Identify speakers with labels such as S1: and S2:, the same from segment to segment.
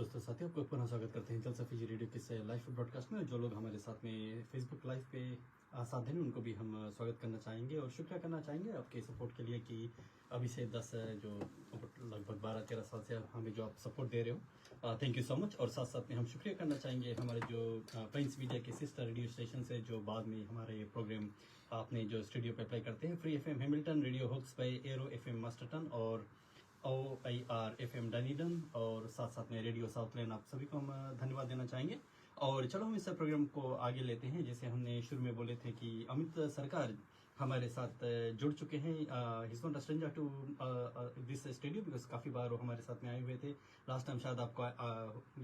S1: दोस्तों साथियों आपको पुनः स्वागत करते हैं जलसा फीजी रेडियो के लाइव ब्रॉडकास्ट में। जो लोग हमारे साथ में फेसबुक लाइव पे साथ हैं उनको भी हम स्वागत करना चाहेंगे और शुक्रिया करना चाहेंगे आपके सपोर्ट के लिए कि अभी से 10 जो लगभग 12-13 साल से हमें जो आप सपोर्ट दे रहे हो, थैंक यू सो मच। और साथ साथ में हम शुक्रिया करना चाहेंगे हमारे जो प्रिंस मीडिया के सिस्टर रेडियो स्टेशन से जो बाद में हमारे प्रोग्राम आपने जो स्टूडियो पे अप्लाई करते हैं। Free FM Hamilton, radio hoax by arrow FM मास्टरटन और OIR FM डनीडन और साथ साथ में रेडियो साउथलैंड। आप सभी को हम धन्यवाद देना चाहेंगे। और चलो हम इस प्रोग्राम को आगे लेते हैं। जैसे हमने शुरू में बोले थे कि अमित सरकार हमारे साथ जुड़ चुके हैं। He's not a stranger to this studio because काफ़ी बार वो हमारे साथ में आए हुए थे। लास्ट टाइम शायद आपको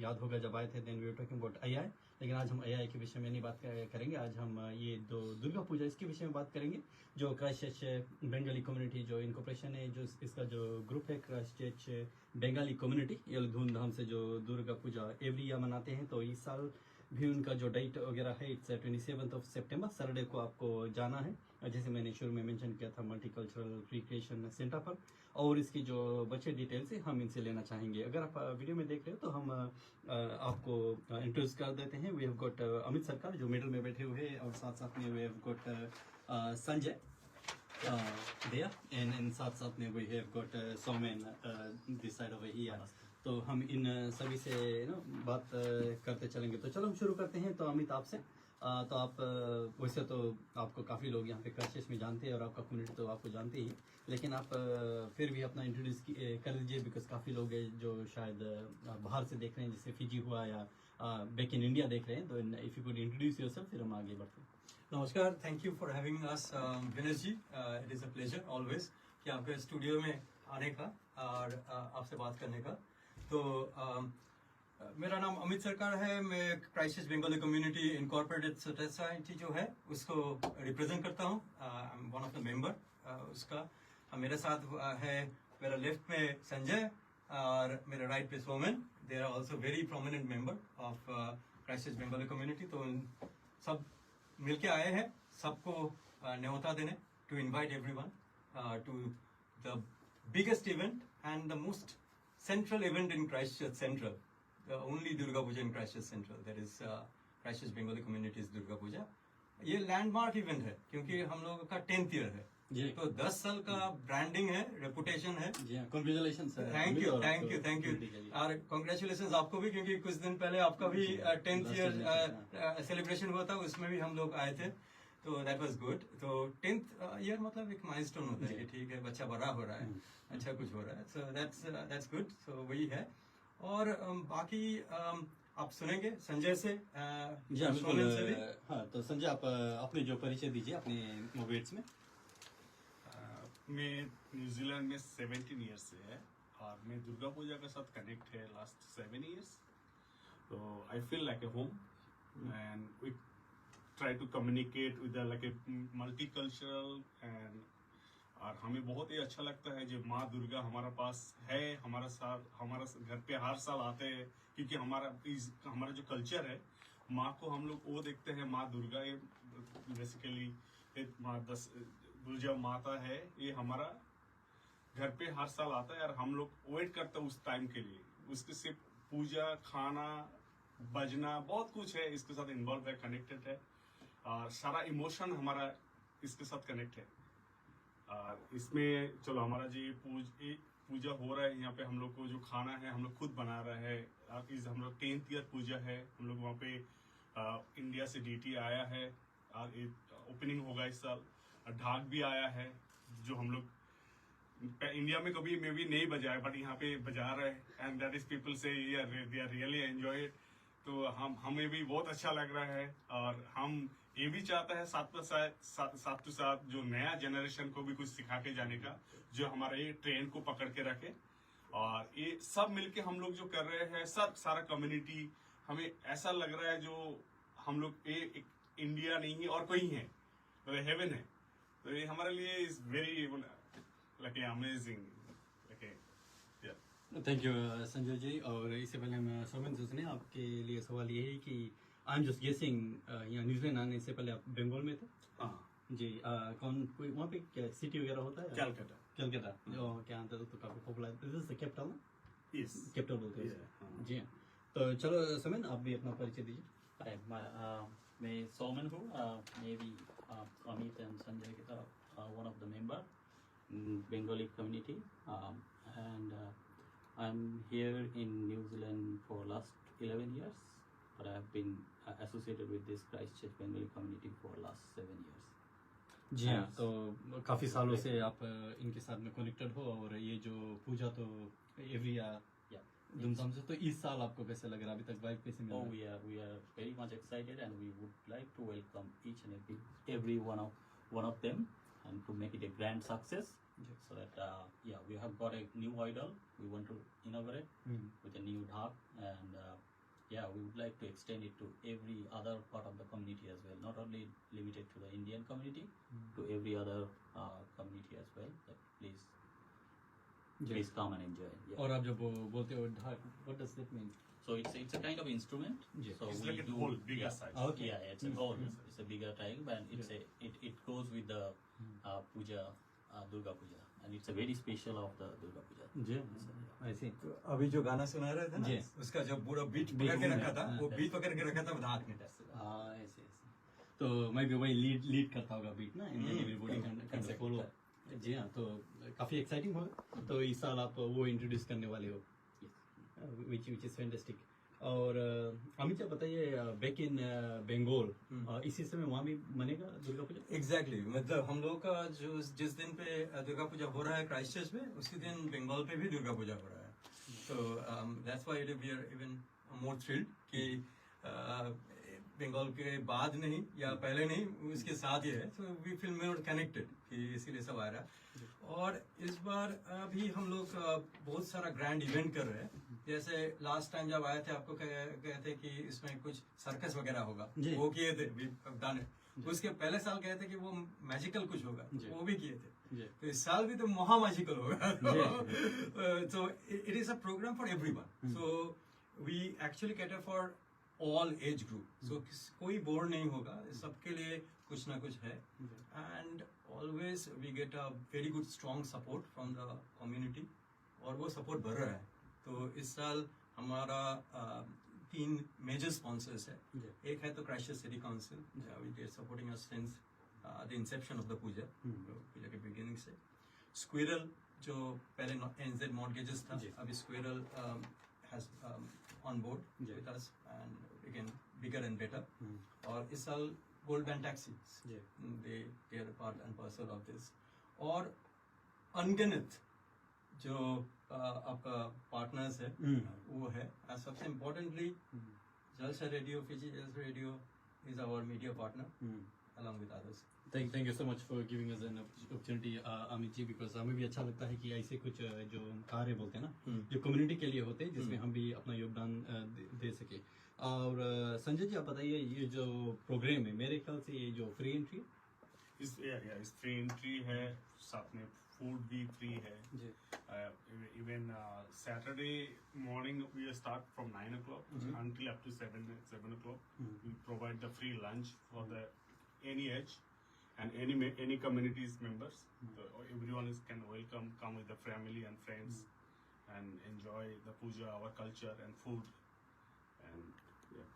S1: याद होगा जब आए थे, then we were talking about AI। लेकिन आज हम AI के विषय में नहीं बात करेंगे। आज हम ये दुर्गा पूजा इसके विषय में बात करेंगे। जो क्राइस्टचर्च बंगाली कम्युनिटी जो इनकॉर्पोरेशन है, जो इसका जो ग्रुप है क्राइस्टचर्च बंगाली कम्युनिटी, ये लोग धूमधाम से जो दुर्गा पूजा एवरी ईयर मनाते हैं। तो इस साल भी उनका जो डेट वगैरह है, इट्स 27 सितंबर सैटरडे को आपको जाना है। जैसे मैंने शुरू में मेंशन किया था मल्टीकल्चरल रिक्रिएशन सेंटर पर। और इसकी जो बचे डिटेल्स है हम इनसे लेना चाहेंगे। अगर आप वीडियो में देख रहे हो तो हम आपको इंट्रोड्यूस कर देते हैं। वी हैव गॉट अमित सरकार जो मिडल में बैठे हुए हैं और साथ साथ में we have got Sanjay there and साथ साथ में we have got Somen this side over here। तो हम इन सभी से बात करते चलेंगे। तो चलो हम शुरू करते हैं। तो अमित आपसे तो आप वैसे तो आपको काफ़ी लोग यहाँ पे क्राइस्टचर्च में जानते हैं और आपका कम्युनिटी तो आपको जानते ही, लेकिन आप फिर भी अपना इंट्रोड्यूस कर दीजिए बिकॉज काफ़ी लोग हैं जो शायद बाहर से देख रहे हैं, जैसे फिजी हुआ या बैक इन इंडिया देख रहे हैं। तो if you could introduce yourself फिर हम आगे बढ़ते हैं।
S2: नमस्कार, thank you for having us Vinesh ji. It is a pleasure always कि आपके स्टूडियो में आने का और आपसे बात करने का। तो मेरा नाम अमित सरकार है। मैं Christchurch Bengali community incorporated society जो है उसको रिप्रेजेंट करता हूँ। I am one of the member उसका। मेरे साथ है मेरा लेफ्ट में संजय और मेरे राइट पे Somen. They are also very prominent member of Christchurch Bengali community. तो सब मिलके आए हैं सबको न्योता देने, to invite everyone to the biggest event and the most central event in Christchurch central, the only Durga Puja in Christchurch central, that is Christchurch Bengali communities Durga Puja. ये landmark event है क्योंकि हम लोगों का 10th ईयर है। तो 10 साल का ब्रांडिंग है, रेपुटेशन है।
S1: Congratulation sir.
S2: थैंक यू और कांग्रेचुलेशन आपको भी, क्योंकि कुछ दिन पहले आपका भी 10th ईयर सेलिब्रेशन हुआ था, उसमें भी हम लोग आए थे। तो दैट वाज गुड। तो 10th ईयर मतलब एक माइलस्टोन होता है कि ठीक है बच्चा बड़ा हो रहा है, अच्छा कुछ हो रहा है। So that's good. सो वही है। और बाकी आप सुनेंगे संजय से।
S1: जी बिल्कुल। हाँ, तो संजय आप अपने जो परिचय दीजिए अपने मोबाइल्स में।
S3: मैं न्यूजीलैंड में 17 ईयर्स से है और मैं दुर्गा पूजा के साथ कनेक्ट है लास्ट 7 ईयर्स। तो I feel like a home and we try to communicate with like a multicultural and. और हमें बहुत ही अच्छा लगता है जब माँ दुर्गा हमारा पास है, हमारा साथ हमारा घर पे हर साल आते हैं, क्योंकि हमारा जो कल्चर है, माँ को हम लोग वो देखते हैं। माँ दुर्गा ये बेसिकली माँ दुर्गा माता है, ये हमारा घर पे हर साल आता है और हम लोग वेट करते हैं उस टाइम के लिए। उसके सिर्फ पूजा, खाना, बजना बहुत कुछ है इसके साथ इन्वॉल्व है, कनेक्टेड है और सारा इमोशन हमारा इसके साथ कनेक्ट है। और इसमें चलो हमारा जो पूजा हो रहा है यहाँ पे, हम लोग को जो खाना है हम लोग खुद बना रहे हैं। और इस हम लोग 10th ईयर पूजा है, हम लोग वहाँ पे इंडिया से DT आया है और ओपनिंग होगा इस साल। ढाक भी आया है जो हम लोग इंडिया में कभी मे भी नहीं बजाए, बट यहाँ पे बजा रहे हैं and that is people say they are really enjoy it. तो हमें भी बहुत अच्छा लग रहा है और हम ये भी चाहते हैं साथ के साथ जो नया जनरेशन को भी कुछ सिखा के जाने का, जो हमारा ये ट्रेन को पकड़ के रखे। और ये सब मिलके हम लोग जो कर रहे हैं, सब सारा कम्युनिटी, हमें ऐसा लग रहा है जो हम लोग ये इंडिया नहीं है और कोई है, तो हेवन है। तो ये हमारे लिए is very like amazing.
S1: Thank you Sanjay ji. और इससे पहले हम सोमेन से सुने, आपके लिए सवाल ये है कि आई एम जस्ट गेसिंग, यहाँ न्यूजीलैंड आने से पहले आप बंगाल में थे?
S3: हाँ
S1: जी। कौन कोई वहाँ पे क्या सिटी वगैरह होता है?
S3: कलकत्ता।
S1: क्या आता है तो काफी popular. This is the capital ना?
S3: यस,
S1: कैपिटल बोलते हैं जी। तो चलो सुमन, आप भी अपना परिचय दीजिए।
S4: Hi, मैं सौमन हूँ। मैं भी Amit and Sanjay one of the member in Bengali community, and I'm here in New Zealand for last 11 years, but I've been associated with this Christchurch Bengali community for last 7 years.
S1: जी हाँ,
S4: Yes.
S1: तो काफी सालों से आप इनके साथ में connected हो, और ये जो पूजा तो एवरी
S4: Yeah.
S1: धूमधाम से, तो इस साल आपको कैसे लग रहा है? अभी तक वाइफ कैसे मिल
S4: Oh,
S1: रहा है?
S4: we are very much excited, and we would like to welcome each and every one of them, and to make it a grand success.
S1: Yes.
S4: So that we have got a new idol. We want to inaugurate
S1: hmm,
S4: with a new dhak, and we would like to extend it to every other part of the community as well, not only limited to the Indian community, to every other community as well. That please come and enjoy. Yeah.
S1: और आप जब वो बोलते हो ढाक, what does that mean?
S4: So it's a kind of instrument.
S1: Yeah.
S4: So
S3: It's
S4: we
S3: like a
S4: do
S3: whole bigger size.
S1: Okay.
S4: Yeah, it's a gold. It's a bigger type, and it goes with the puja, Durga Puja, and it's a very special of the Durga Puja.
S1: जी, ऐसे।
S2: तो अभी जो गाना सुना रहे थे ना,
S1: जी।
S2: उसका जब पूरा बीट
S1: Beat
S2: पकड़ के
S1: में,
S2: रखा था, वो
S1: हाँ,
S2: बीट पकड़ के रखा था धाक में ऐसे।
S1: हाँ, ऐसे ऐसे। तो मैं भी वही लीड करता होगा बीट ना, इंडियन एवरीबॉडी कैन फॉलो। जी हाँ, तो काफी एक्साइटिंग होगा। तो इस साल आप वो इंट्रोड्यूस करने वाले हो, विच इज फैंटास्टिक। और अमित जी बताइए, बैक इन बंगाल इसी समय वहाँ भी मनेगा दुर्गा पूजा?
S2: एग्जैक्टली, मतलब हम लोग का जो जिस दिन पे दुर्गा पूजा हो रहा है क्राइस्टचर्च में, उसी दिन बंगाल पे भी दुर्गा पूजा हो रहा है। तो that's why we are even more thrilled कि बंगाल के बाद नहीं या पहले नहीं, उसके साथ ही है। तो वी फील मोर कनेक्टेड कि इसीलिए सब आ रहा है। और इस बार अभी हम लोग बहुत सारा ग्रैंड इवेंट कर रहे हैं। जैसे लास्ट टाइम जब आए थे, आपको कहे थे कि इसमें कुछ सर्कस वगैरह होगा,
S1: जी।
S2: वो किए थे, डन है। उसके पहले साल कहे थे कि वो मैजिकल कुछ होगा,
S1: जी।
S2: वो भी किए थे।
S1: जी।
S2: तो इस साल भी तो महा मैजिकल होगा। तो it is a program for everyone. So we actually cater for all age group. So कोई बोर नहीं होगा, सबके लिए कुछ ना कुछ है। And always we get a very good strong support from the community, और वो सपोर्ट बढ़ रहा है। तो इस साल हमारा 3 मेजर स्पॉन्सर्स है। एक है तो Christchurch city council, which is supporting us since the inception of the Puja, Puja के बिगिनिंग से। स्क्विरल जो पहले NZ मॉर्गेजेस था,
S1: जी।
S2: अभी स्क्विरल हैज ऑन बोर्ड
S1: जी।
S2: With us, and again bigger and better. और इस साल Gold Band Taxi, they are part and parcel of this। और अनगिनत जो आपका पार्टनर्स है, वो है। और सबसे importantly Jalsa Radio, Fiji Jalsa Radio is our media partner along with others।
S1: Thank you so much for giving us an opportunity Amit ji, because हमें भी अच्छा लगता है कि ऐसे कुछ जो कार्य बोलते हैं ना, जो कम्युनिटी के लिए होते हैं, जिसमें हम भी अपना योगदान दे सके। और संजय जी आप बताइए, ये जो प्रोग्राम है, मेरे ख्याल से ये जो फ्री एंट्री
S3: इस फ्री एंट्री है, साथ में फूड भी फ्री है।
S1: जी,
S3: even Saturday morning we start from 9 o'clock until up to 7 o'clock। We provide the free lunch for the any age and any communities members। So everyone can come with the family and friends and enjoy the puja, our culture and food, and yeah।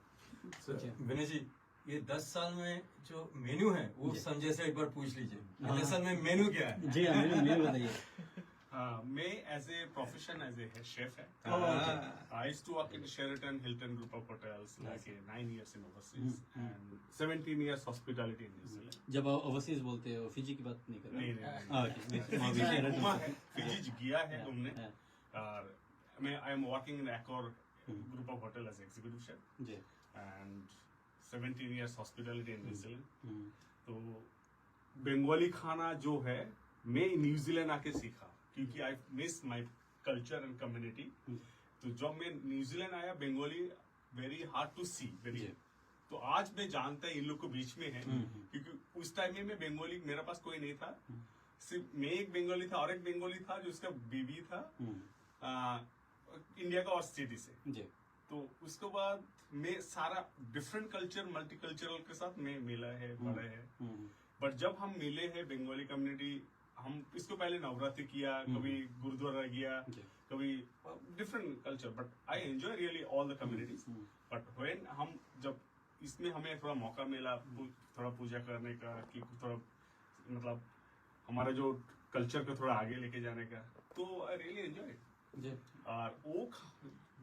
S2: विनय जी, ये 10 साल में जो menu है वो संजय से एक बार पूछ लीजिए, 10 साल में मेन्यू क्या है?
S1: जी हाँ, मेरे बताइए।
S3: मैं as a profession as a chef है। I used to work in Sheraton Hilton group of hotels, like 9 years in overseas and 17 years hospitality in New Zealand।
S1: जब आप ओवरसीज बोलते हो, फिजी की बात नहीं कर रहे?
S3: नहीं, घूमा है, फिजी गया है घूमने। और मैं I am working in Accor group of hotel as executive chef
S1: जी,
S3: and 17 years hospitality in New Zealand। तो बंगाली खाना जो है, मैं न्यूजीलैंड आके सीखा, क्योंकि I miss my culture and community. तो जब मैं न्यूजीलैंड आया, Bengali very hard to see, very. तो आज मैं जानता है इन लोग को बीच में है, क्योंकि उस टाइम में मैं बंगाली, मेरे पास कोई नहीं था, सिर्फ मैं एक बंगाली था और एक बंगाली था जो उसका बीवी था इंडिया का और सिटी से।
S1: जी,
S3: तो उसके बाद मैं सारा डिफरेंट कल्चर, मल्टीकल्चरल के साथ मैं मिला है, बड़ा है। बट जब हम मिले हैं बंगाली कम्युनिटी, हम इसको पहले नवरात्रि किया, कभी गुरुद्वारा गया, कभी different culture, but I enjoy really all the communities. But when हम जब इसमें हमें थोड़ा मौका मिला थोड़ा पूजा करने का, कि थोड़ा मतलब हमारा जो कल्चर को थोड़ा आगे लेके जाने का, तो आई रियली एंजॉय।
S1: जी
S3: और वो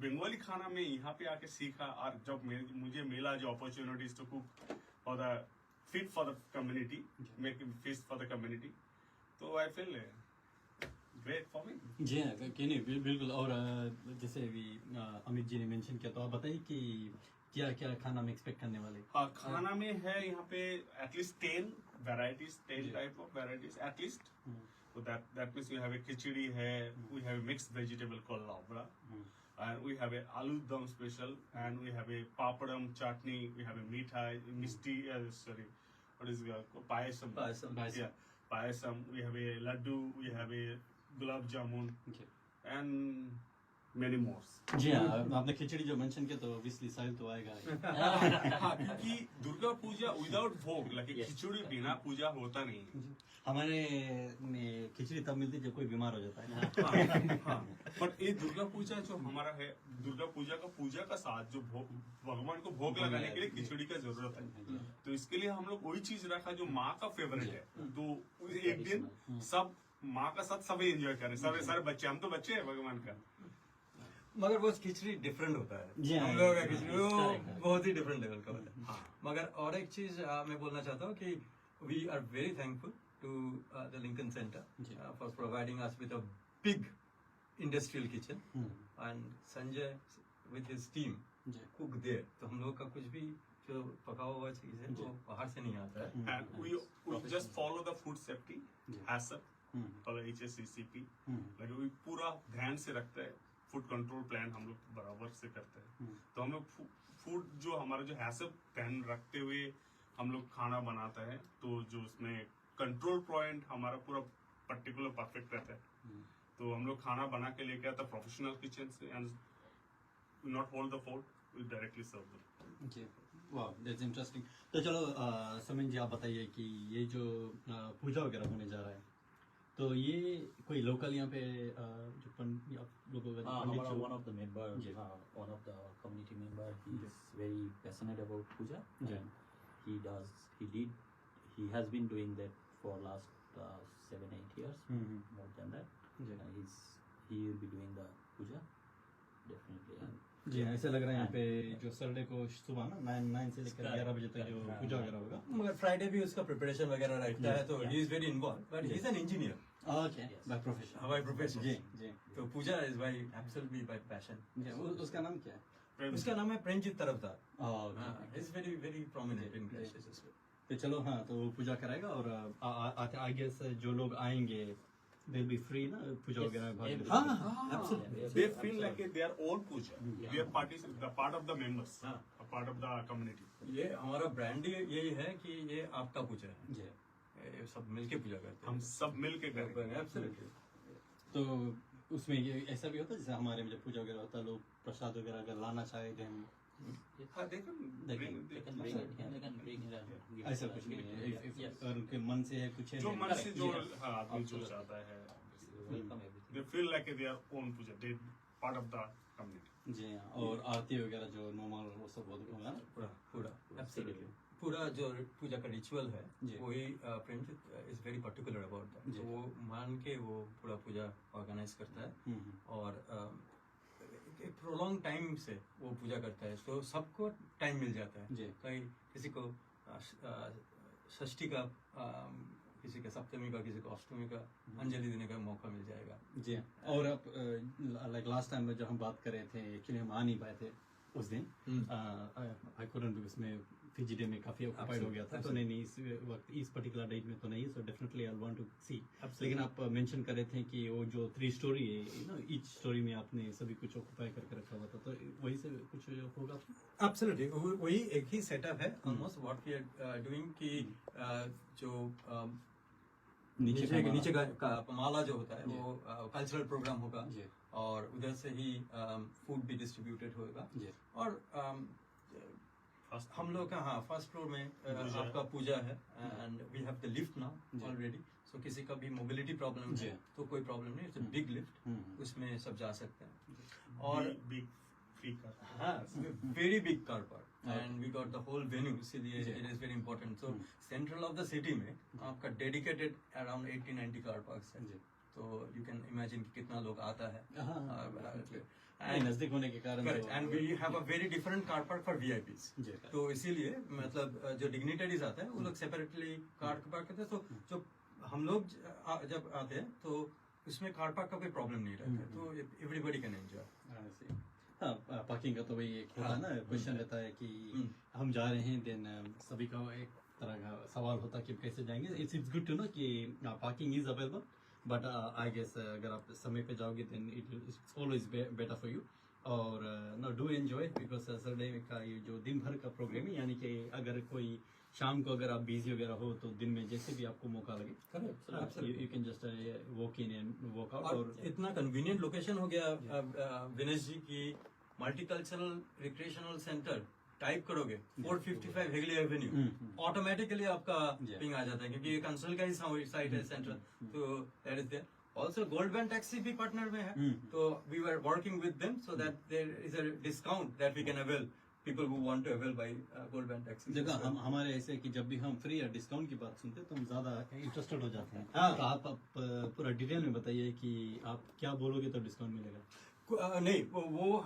S3: बंगाली खाना में यहाँ पे आके सीखा, और जब मुझे मिला जो opportunities to cook for the fit for the community, make fish for the community, तो I feel great for me.
S1: जी हाँ, क्यों नहीं, बिल्कुल। और जैसे अभी अमित जी ने मेंशन किया, तो आप बताइए कि क्या क्या खाना में एक्सपेक्ट करने वाले।
S3: हाँ, खाना में है यहाँ पे at least 10 varieties, 10 type of varieties at least. So that means we have a khichdi hai, we have a mixed vegetable called lavra, and we have a aloo dum special, and we have a papadam chutney, we have a mithai, misti, what is it called? Payasam. Yeah, payasam. We have a laddu, we have a gulab jamun, and many more.
S1: जी हाँ, आपने खिचड़ी जो mention किया तो obviously साहिल तो आएगा ही।
S3: हाँ, क्योंकि Durga Puja without भोग, लेकिन खिचड़ी बिना पूजा होता नहीं है।
S1: हमारे में खिचड़ी तब मिलती है जब कोई बीमार हो जाता है।
S3: हाँ, बट ये दुर्गा पूजा जो हमारा है, दुर्गा पूजा का साथ जो भगवान को भोग लगाने के लिए खिचड़ी का जरूरत है, तो इसके लिए हम लोग वही चीज रखा जो माँ का फेवरेट है। तो एक दिन सब माँ का साथ सभी एंजॉय करें, सारे बच्चे, हम तो बच्चे हैं भगवान का।
S2: मगर वो खिचड़ी डिफरेंट होता
S1: जी
S2: है,
S1: हाँ,
S2: हम लोगों का खिचड़ी वो
S1: correct।
S2: बहुत ही डिफरेंट लेवल का होता है। मगर और एक चीज मैं बोलना चाहता हूँ कि we are very thankful to the Lincoln Centre for providing us with a big industrial kitchen, and Sanjay with his team cook there. तो हम लोग का कुछ भी जो पका हुआ चीज है वो बाहर से नहीं आता है।
S3: And we just follow the food safety HACCP और HACCP, like we पूरा ध्यान से रखते हैं। फूड कंट्रोल प्लान हम लोग बराबर से करते हैं। तो हम लोग फूड जो हमारा जो HACCP ध्यान रखते हुए हम लोग खाना बनाते हैं, तो जो उसमें कंट्रोल पॉइंट हमारा पूरा पर्टिकुलर परफेक्ट रहता है। तो हम लोग खाना बना के लेके आते हैं प्रोफेशनल किचन से, and not hold the fort, we directly serve them.
S1: जी, वाह, दैट्स इंटरेस्टिंग। तो चलो समीन जी, आप बताइए कि ये जो पूजा वगैरह होने जा रहा है, तो ये कोई लोकल यहाँ पे जो आप लोगों का पंडित
S4: हमारा
S1: जो
S4: one of the member,
S1: Yeah.
S4: one of the community member, he is very passionate about puja.
S1: Yeah.
S4: And he has been doing that for last 7-8 years, more than that.
S1: Yeah.
S4: And he will be doing the puja definitely. And
S1: जी हाँ, ऐसा लग रहा है यहाँ पे जो Saturday को सुबह ना 9 से लेकर 11 बजे तक जो पूजा वगैरह होगा।
S2: मगर फ्राइडे भी उसका प्रिपरेशन वगैरह रहता है, तो he is very involve, but he is an engineer
S1: okay, by profession.
S2: By profession.
S1: जी जी
S2: तो Puja is by absolutely by passion.
S1: जी, उसका नाम क्या है?
S2: उसका नाम है Premjit Tarafdar.
S1: Okay,
S2: is very very prominent in classes.
S1: तो चलो हाँ, तो वो पूजा कराएगा, और आगे से जो लोग आएंगे दे विल बी फ्री ना पूजा वगैरह में भाग लेने।
S2: हाँ, absolutely.
S3: They feel like their own puja. We are the part of the members, a part of the community.
S2: ये हमारा ब्रांड ही यही है कि ये आपका पूजा है,
S1: जी,
S2: ये सब मिलके पूजा करते
S3: हम सब मिल के करेंगे।
S2: हैं। एब्सोल्युटली।
S1: तो उसमें ये ऐसा भी होता है जैसे हमारे में जब पूजा वगैरह होता है, लोग प्रसाद वगैरह अगर लाना चाहे तो हम
S3: हाँ, they can
S1: They
S3: bring-
S4: they can bring it. Yeah, they can bring it and give it
S1: ऐसा
S4: to
S1: कुछ
S4: us.
S1: नहीं है।
S4: Yes.
S1: अगर उनके मन से है कुछ है,
S3: जो मन से जो
S1: Correct,
S3: हाँ आदमी जो
S4: Absolutely.
S3: चाहता है,
S4: Welcome everything.
S3: they feel like their own puja. They part of the community.
S1: जी हाँ, और आरती वगैरह जो नॉर्मल वो सब होगा ना।
S2: पूरा पूरा
S1: Absolutely.
S2: पूरा जो पूजा का रिचुअल है
S1: जी।
S2: वही Premjit is very particular about that.
S1: जी।
S2: तो वो मान के वो पूरा पूजा ऑर्गेनाइज करता है, और एक प्रोलॉन्ग टाइम से वो पूजा करता है, तो सबको टाइम मिल जाता है।
S1: जी।
S2: कहीं किसी को षष्ठी का, किसी का सप्तमी का, किसी को अष्टमी का अंजलि देने का मौका मिल जाएगा।
S1: जी हाँ। और अब लाइक लास्ट टाइम में जब हम बात कर रहे थे, एक्चुअली हम आ नहीं पाए थे उस दिन, आई कुडंट, बिकॉज़ मैं फिजी डे में काफी ऑक्यूपाइड हो गया था, तो नहीं इस वक्त इस पर्टिकुलर डेट में तो नहीं, so definitely I want to see. लेकिन आप मेंशन कर रहे थे कि वो जो 3 स्टोरी है ना, ईच स्टोरी में आपने सभी कुछ ऑक्यूपाई करके रखा हुआ था, तो वही से कुछ होगा।
S2: एब्सोल्युटली, वही एक ही सेटअप है almost what we are doing, कि जो नीचे का माला जो होता है वो कल्चरल प्रोग्राम होगा,
S1: जी
S2: और उधर से ही फूड भी डिस्ट्रीब्यूटेड होगा,
S1: जी
S2: और
S3: First
S2: हम लोग का हाँ फर्स्ट फ्लोर में
S3: पूजा।
S2: आपका पूजा है and we have the lift now
S4: जी।
S2: ऑलरेडी, सो किसी का भी मोबिलिटी प्रॉब्लम
S4: जी।
S2: है तो कोई प्रॉब्लम नहीं, इट्स अ बिग लिफ्ट, उसमें सब जा सकते हैं। और
S3: big free car.
S2: हाँ very big car park and we got the whole venue, इसीलिए
S4: जी।
S2: It is very important. So central of the city में आपका डेडिकेटेड अराउंड 80-90 कार पार्क्स है,
S4: जी।
S2: तो यू कैन इमेजिन कि कितना लोग आता है।
S4: नहीं, नजदीक होने के कारण
S2: and we have a very different car park for VIPs,
S4: जी।
S2: तो इसीलिए मतलब जो डिग्निटरीज आते हैं वो लोग सेपरेटली कार पार्क करते हैं, तो जो हम लोग जब आते हैं तो उसमें कार पार्क का कोई प्रॉब्लम नहीं रहता है, तो एवरीबडी कैन एंजॉय।
S1: हाँ पार्किंग का तो वही एक होता है ना, क्वेश्चन रहता है कि हम जा रहे हैं, देन सभी का एक तरह का सवाल होता है कि कैसे जाएंगे। इट्स गुड टू नो कि parking is available, but I guess अगर आप समय पे जाओगे then it's always better for you. और no do enjoy, because Saturday का ये जो दिन भर का प्रोग्राम है, यानी कि अगर कोई शाम को अगर आप बिजी वगैरह हो तो दिन में जैसे भी आपको मौका लगे you can just walk in and walk out. और
S2: इतना कन्वीनियंट लोकेशन हो गया विनेश जी की मल्टीकल्चरल रिक्रिएशनल सेंटर टाइप करोगे 455 हेगली एवेन्यू, ऑटोमेटिकली आपका पिंग आ जाता है, क्योंकि ये कंसल का ही साइट है सेंट्रल, तो that is there. Also Gold Band Taxi भी पार्टनर में है, तो we are working with them so that there is a discount that we can avail people who want to avail by Gold Band Taxi.
S1: जगह हम हमारे ऐसे कि जब भी हम फ्री या डिस्काउंट की बात सुनते हैं तो हम ज्यादा इंटरेस्टेड हो जाते हैं।
S2: हाँ।
S1: तो आप पूरा डिटेल में बताइए कि आप क्या बोलोगे तो डिस्काउंट मिलेगा।
S2: नहीं वो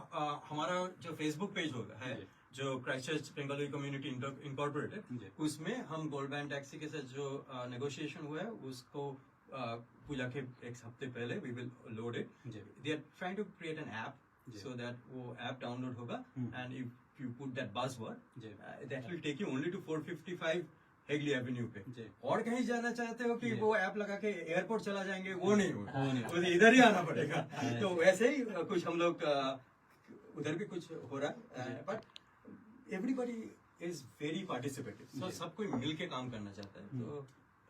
S2: हमारा जो फेसबुक पेज होगा है
S1: जी।
S2: जो क्राइस्टचर्च बंगाली कम्युनिटी
S1: जी।
S2: इंकॉर्पोरेटेड, उसमें हम गोल्ड बैंड टैक्सी के साथ जो नेगोशिएशन हुआ है उसको पूजा के एक हफ्ते पहले वी विल लोड इट।
S1: जी।
S2: They are trying to create an app
S1: जी।
S2: सो दैट वो ऐप डाउनलोड होगा
S1: hmm.
S2: And if you put that buzzword
S1: जी।
S2: That will take you only to 455 Hagley avenue पे।
S1: जी।
S2: और कहीं जाना चाहते हो कि
S1: जी।
S2: वो ऐप लगा के एयरपोर्ट चला जाएंगे, वो नहीं
S1: वो
S2: होगा,
S1: नहीं
S2: वो इधर ही आना पड़ेगा। तो वैसे ही कुछ हम लोग उधर भी कुछ हो रहा है, but everybody is very participative, so
S1: जी।
S2: सब कोई मिल के काम करना चाहता है। तो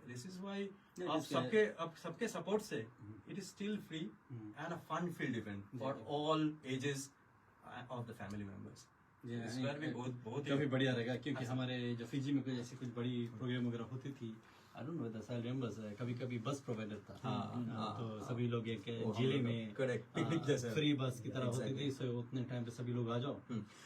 S2: दिस इज वाई
S1: Yeah,
S2: आप
S1: just,
S2: सबके सपोर्ट से it is still free and a fun field event for all ages of the family members. इस बार भी बहुत
S1: काफी
S2: ही
S1: बढ़िया रहेगा, क्योंकि हमारे जो फिजी में कोई ऐसी कुछ बड़ी प्रोग्राम वगैरह होती थी, I don't know the sail remembers, कभी कभी बस प्रोवाइडर था।
S2: हाँ,
S1: तो
S2: हाँ,
S1: सभी लोग एक
S2: वो हम
S1: जिले
S2: लोग
S1: में
S2: correct, picnic जैसा।
S1: फ्री बस की तरह होती
S2: Exactly।
S1: थी, सो उतने टाइम पे सभी लोग आ जाओ।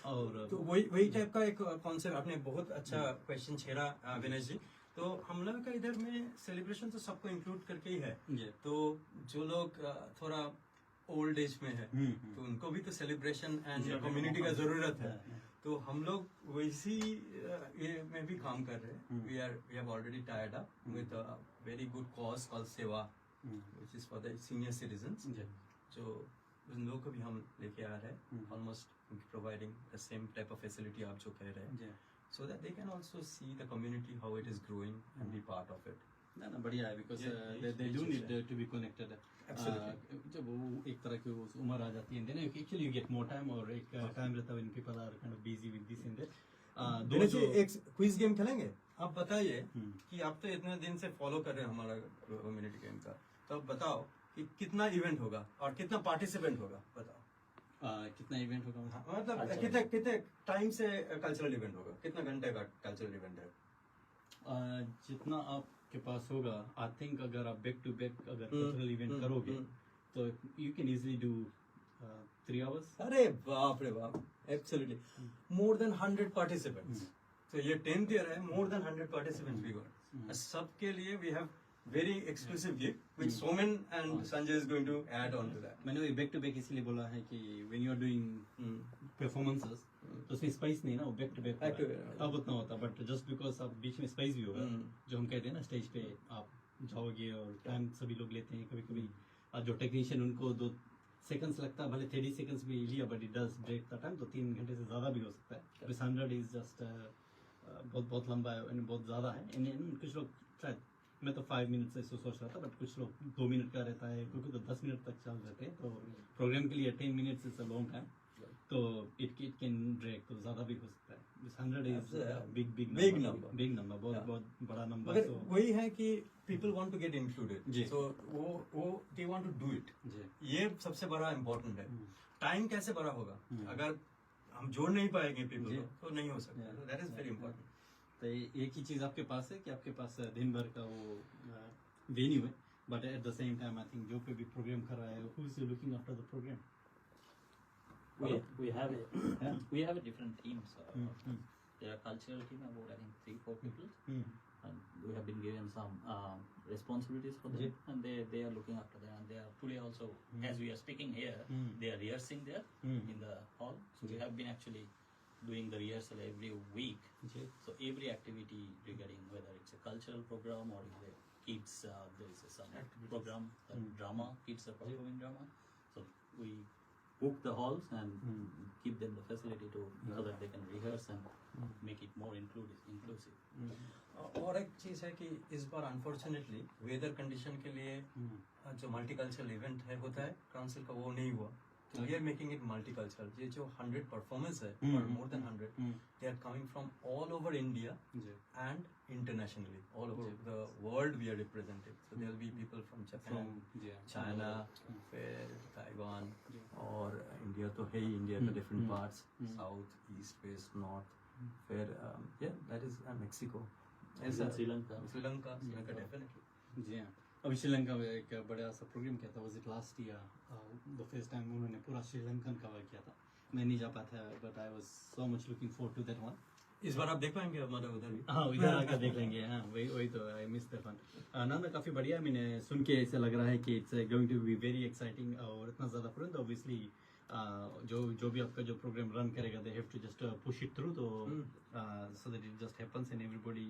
S1: और
S2: तो वही टाइप का एक कॉन्सेप्ट आपने बहुत अच्छा क्वेश्चन छेड़ा विनेश जी। तो हम लोग का इधर में सेलिब्रेशन तो सबको इंक्लूड करके ही है,
S1: जी।
S2: तो जो लोग थोड़ा ओल्ड एज में है तो उनको भी तो सेलिब्रेशन एंड कम्युनिटी का जरूरत है, तो हम लोग वैसी ये में भी काम कर रहे हैं। We have already tied up with a very good cause called Seva, which is for the senior citizens,
S1: जी।
S2: जो उन लोगों को भी हम लेके आ रहे हैं, almost providing the same type of facility आप जो कह रहे हैं,
S1: जी।
S2: so that they can also see the community how it is growing and be part of it.
S1: ना ना बढ़िया है, because
S2: Yeah,
S1: they do
S2: yes,
S1: need
S2: yes,
S1: to be connected.
S2: Absolutely.
S1: जब वो एक तरह की उस उम्र आ जाती है, then actually you get more time, और एक टाइम रहता है when people are kind of busy with this and that.
S2: Dinesh ji एक क्विज गेम खेलेंगे, आप बताइए
S1: हम्म।
S2: कि आप तो इतने दिन से फॉलो कर रहे हैं हमारा कम्युनिटी गेम का, तो आप बताओ कि कितना इवेंट होगा और कितना पार्टिसिपेंट होगा, बताओ।
S1: कितना इवेंट होगा?
S2: हाँ, मतलब कितने टाइम से कल्चरल इवेंट होगा, कितना घंटे का कल्चरल इवेंट है?
S1: जितना आपके पास होगा, आई थिंक अगर आप बैक टू बैक अगर कल्चरल इवेंट करोगे तो you can easily do 3 hours।
S2: अरे बाप रे बाप, एब्सोल्युटली मोर देन 100 पार्टिसिपेंट्स। तो ये 10th ईयर है, more than 100 participants we got. सबके लिए we have very exclusive gig which Somen and Sanjay is going to add on to that.
S1: मैंने वही बैक टू बैक इसलिए बोला है कि when you are doing performances तो उसमें स्पाइस नहीं ना, वो back to back
S2: Back to back,
S1: तब उतना होता, बट जस्ट बिकॉज आप बीच में स्पाइस भी होगा, जो हम कहते हैं ना स्टेज पे आप जाओगे और टाइम सभी लोग लेते हैं, कभी कभी जो टेक्नीशियन उनको 2 seconds लगता है, भले 30 seconds भी लिया, but it does break the time, तो 3 घंटे से ज्यादा भी हो सकता है। 100 इज जस्ट बहुत लंबा है, बहुत ज्यादा है। कुछ लोग शायद, मैं तो 5 मिनट से सोच रहा था, बट कुछ लोग 2 मिनट का रहता है, क्योंकि तो 10 मिनट तक चल जाते हैं, तो प्रोग्राम के लिए 10 minutes is a long time, तो इट कैन ड्रैग, तो ज्यादा भी हो सकता है। 100 इज बिग नंबर, बहुत बड़ा नंबर।
S2: मगर वही है कि people want to get included,
S1: ji.
S2: so वो they want to do it,
S1: जी।
S2: ये सबसे बड़ा इम्पोर्टेंट है। टाइम कैसे बड़ा होगा? अगर हम जोड़ नहीं पाएंगे पीपल
S1: जी।
S2: को तो नहीं हो सकता,
S1: Yeah.
S2: That is very important.
S1: तो एक ही चीज़ आपके पास है कि आपके पास दिन भर का वो वेन्यू है, but at the same time I think जो कोई भी प्रोग्राम कर रहा है, who is looking after the programme?
S4: We have a different teams.
S1: Mm.
S4: There are cultural team about I think 3-4 people,
S1: Hmm.
S4: and we have been given some responsibilities for them,
S1: Yeah.
S4: and they are looking after them. And they are today also, as we are speaking here,
S1: Mm.
S4: they are rehearsing there in the hall. So we
S1: Yeah.
S4: have been actually doing the rehearsal every week.
S1: जी
S4: So every activity regarding whether it's a cultural program or is a kids, there is some
S2: Activities.
S4: program,
S1: Mm.
S4: drama, kids are performing drama. So we book the halls and give them the facility to so that they can rehearse and make it more inclusive.
S2: और एक चीज है कि इस बार unfortunately weather condition के लिए जो multicultural event है होता है काउंसिल का, वो नहीं हुआ। तो we are making it multicultural. ये जो 100 परफॉर्मेंस है, और more than 100, they are coming from all over India
S1: जी
S2: and internationally, all over the world we are represented. So there will be people from Japan, China, फिर Taiwan, और India तो है ही, इंडिया का different parts, south, east, west, north, फिर that is Mexico, ऐसा
S4: Sri Lanka.
S2: Sri Lanka definitely.
S1: जी हाँ। अभी श्रीलंका में एक बड़ा सा प्रोग्राम किया था, was it last year, the first time उन्होंने पूरा श्रीलंकन कवर किया था। मैं नहीं जा पाया था, but I was so much looking forward to that one.
S2: इस बार आप देख पाएंगे हमारा उधर भी?
S1: हाँ, इधर आकर देख लेंगे। हाँ, वही तो, I miss that one. Nanda काफ़ी बढ़िया, मैंने सुन के ऐसा लग रहा है कि it's going to be very exciting, और इतना ज़्यादा प्रोग्राम ऑब्वियसली जो भी आपका जो प्रोग्राम रन करेगा, they have to just push it through, तो so that it just happens and everybody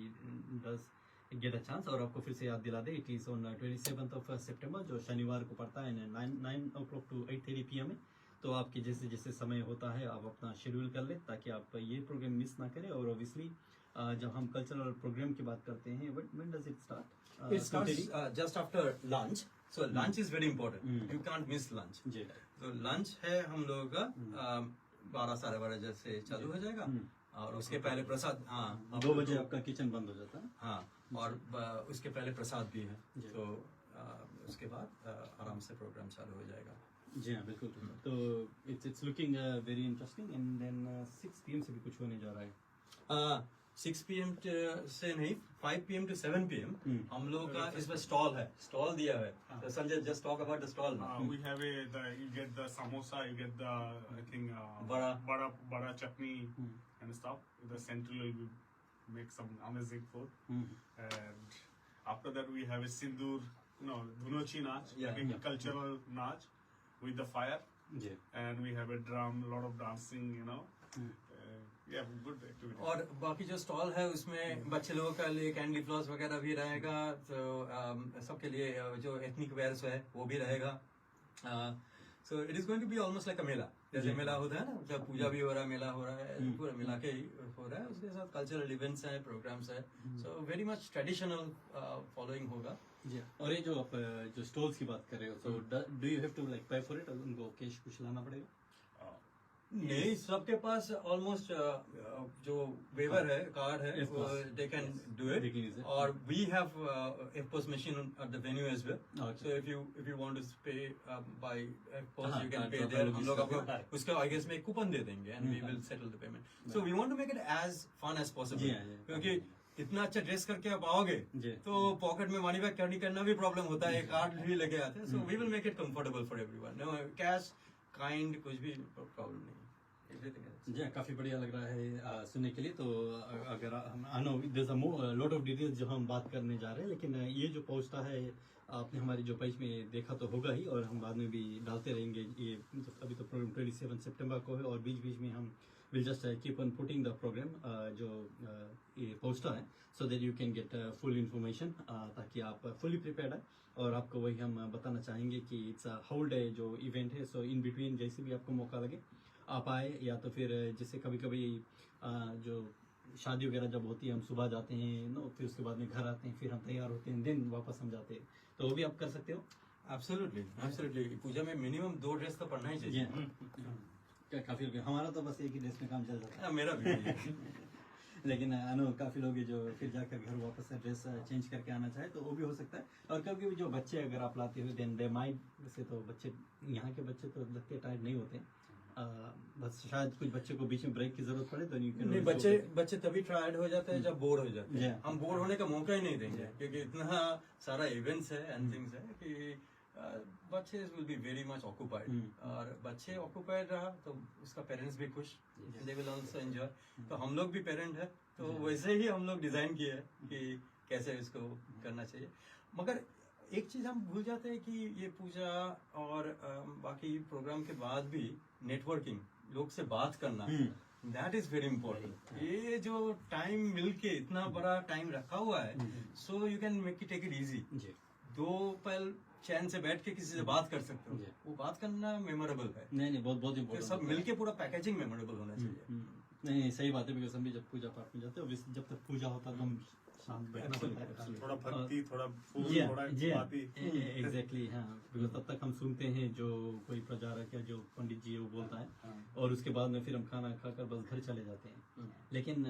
S1: does get a chance. और आपको फिर से याद दिला दे, इट इज़ ऑन 27 सितंबर, जो शनिवार को पड़ता है 9 o'clock to 8:30 PM में। तो आपके जैसे जैसे समय होता है, आप अपना शेड्यूल कर लें ताकि आप ये प्रोग्राम मिस ना करें। और ऑब्वियसली जब हम कल्चरल प्रोग्राम की बात करते हैं, when does it start?
S2: It starts just after lunch. So lunch is very important. You can't miss lunch.
S1: जी
S2: तो लंच है हम लोगों का 12 साढ़े 12 से चालू हो जाएगा, और उसके पहले प्रसाद, हाँ
S1: 2 बजे आपका किचन बंद हो जाता है।
S2: हाँ, और उसके पहले प्रसाद भी है,
S1: जी।
S2: तो उसके बाद आराम से प्रोग्राम चालू हो जाएगा।
S1: जी हाँ, बिल्कुल। तो it's looking very interesting. And then 6 PM से भी कुछ होने जा रहा है।
S2: 6 PM से नहीं, 5 PM to 7 PM हम लोगों का इसमें स्टॉल है, स्टॉल दिया है। तो Sanjay, just talk about the stall.
S3: We have you get the samosa, you get the I think
S2: Bada.
S3: bada chutney and stuff. The central will be, make some amazing food. And after that we have a sindoor, dhunochi naach,
S2: Yeah.
S3: like a cultural naach with the fire.
S1: जी
S3: And we have a drum, lot of dancing, yeah, good activity.
S2: और बाकी जो stall है उसमें बच्चे लोगों का लिए कैंडी फ्लॉस वगैरह भी रहेगा, तो सबके लिए जो एथनिक वेयर्स है वो भी रहेगा। So it is going to be almost like a mela, जैसे मेला होता है ना, जब पूजा भी हो रहा है, मेला हो रहा है, पूरा मिला के ही हो रहा है। उसके साथ कल्चरल इवेंट्स हैं, प्रोग्राम्स है, so very much traditional following होगा।
S1: जी। और ये जो आप जो स्टॉल्स की बात कर रहे हो, so do you have to like pay for it, उनको कैश कुछ लाना पड़ेगा?
S2: नहीं, सबके पास ऑलमोस्ट जो वेवर है, कार्ड है, they can do
S1: They can use
S2: it.
S1: it.
S2: और we have EFTPOS machine at the venue as well,
S1: Okay.
S2: So if you want to pay by EFTPOS,
S1: हाँ,
S2: यू कैन
S1: हाँ,
S2: पे
S1: तो
S2: there.
S1: हम
S2: हम लोग
S1: लोग
S2: आपको उसका आई गेस में एक कूपन दे देंगे, and we will settle the payment. So we want to make it as fun as
S1: जी,
S2: पॉसिबल,
S1: हाँ, जी।
S2: क्योंकि इतना अच्छा ड्रेस करके आप आओगे
S1: जी।
S2: तो पॉकेट में मनी बैग कैरी करना भी प्रॉब्लम होता है, कार्ड भी लेके आते हैं। So we will make it comfortable for everyone. No cash kind कुछ भी प्रॉब्लम नहीं, एवरीथिंग इज
S1: जी हाँ, काफ़ी बढ़िया लग रहा है सुनने के लिए। तो अगर हम I know there a lot of details जो हम बात करने जा रहे हैं, लेकिन ये जो पोस्टा है आपने हमारी जो पेज में देखा तो होगा ही, और हम बाद में भी डालते रहेंगे। ये अभी तो प्रोग्राम 27 सितंबर को है, और बीच बीच में हम will just keep on putting the programme जो ये पोस्टर है, so that you can get full information, ताकि आप फुली प्रिपेयर्ड है। और आपको वही हम बताना चाहेंगे कि इट्स अ होल डे जो इवेंट है, सो इन बिटवीन जैसे भी आपको मौका लगे आप आए, या तो फिर जैसे कभी कभी जो शादी वगैरह जब होती है, हम सुबह जाते हैं नो, फिर उसके बाद में घर आते हैं, फिर हम तैयार होते हैं, दिन वापस हम जाते हैं, तो वो भी आप कर सकते हो।
S2: एब्सोल्युटली पूजा में मिनिमम 2 ड्रेस तो पड़ना ही
S1: जी
S2: चाहिए।
S1: हाँ। काफ़ी हमारा तो बस एक ही ड्रेस में काम चल जाता है।
S2: मेरा भी यही है।
S1: लेकिन आई नो काफ़ी लोग हैं जो फिर जाकर घर वापस से ड्रेस चेंज करके आना चाहे, तो वो भी हो सकता है। और कभी भी जो बच्चे अगर आप लाते हो, देन दे माइट, वैसे तो बच्चे यहाँ के बच्चे तो लगते टाइट नहीं होते, बस शायद कुछ बच्चे को बीच में ब्रेक की जरूरत पड़े तो
S2: नहीं, बच्चे तभी ट्रायड हो जाते हैं जब बोर हो जाते हैं। हम बोर होने का मौका ही नहीं देंगे क्योंकि इतना सारा इवेंट्स है एंड थिंग्स है कि बच्चे will be very much occupied, और बच्चे ऑक्यूपाइड रहा तो उसका पेरेंट्स भी खुश, दे विल आल्सो एंजॉय। तो हम लोग भी पेरेंट है तो वैसे ही हम लोग डिजाइन किए है कि कैसे इसको करना चाहिए। मगर एक चीज हम भूल जाते हैं कि ये पूजा और बाकी प्रोग्राम के बाद भी नेटवर्किंग, लोग से बात करना, दैट इज वेरी इंपॉर्टेंट। ये जो टाइम मिलके इतना बड़ा टाइम रखा हुआ है, so you can make it take it easy. दो पल चैन से बैठ के किसी से बात कर सकते हो, वो बात करना मेमोरेबल है।
S1: नहीं बहुत बहुत इम्पोर्टेंट,
S2: सब मिलके पूरा पैकेजिंग मेमोरेबल होना चाहिए।
S1: नहीं सही बात है, बिकॉज हम भी जब पूजा पाठ में जाते हैं, जब तक पूजा होता है तो हम शांत बैठना पड़ता है,
S3: थोड़ा भक्ति, थोड़ा फूल, थोड़ा बाती।
S1: एग्जैक्टली हाँ, बिकॉज तब तक हम सुनते हैं जो कोई प्रचारक या जो पंडित जी है वो बोलता है, और उसके बाद में फिर हम खाना खाकर बस घर चले जाते हैं। लेकिन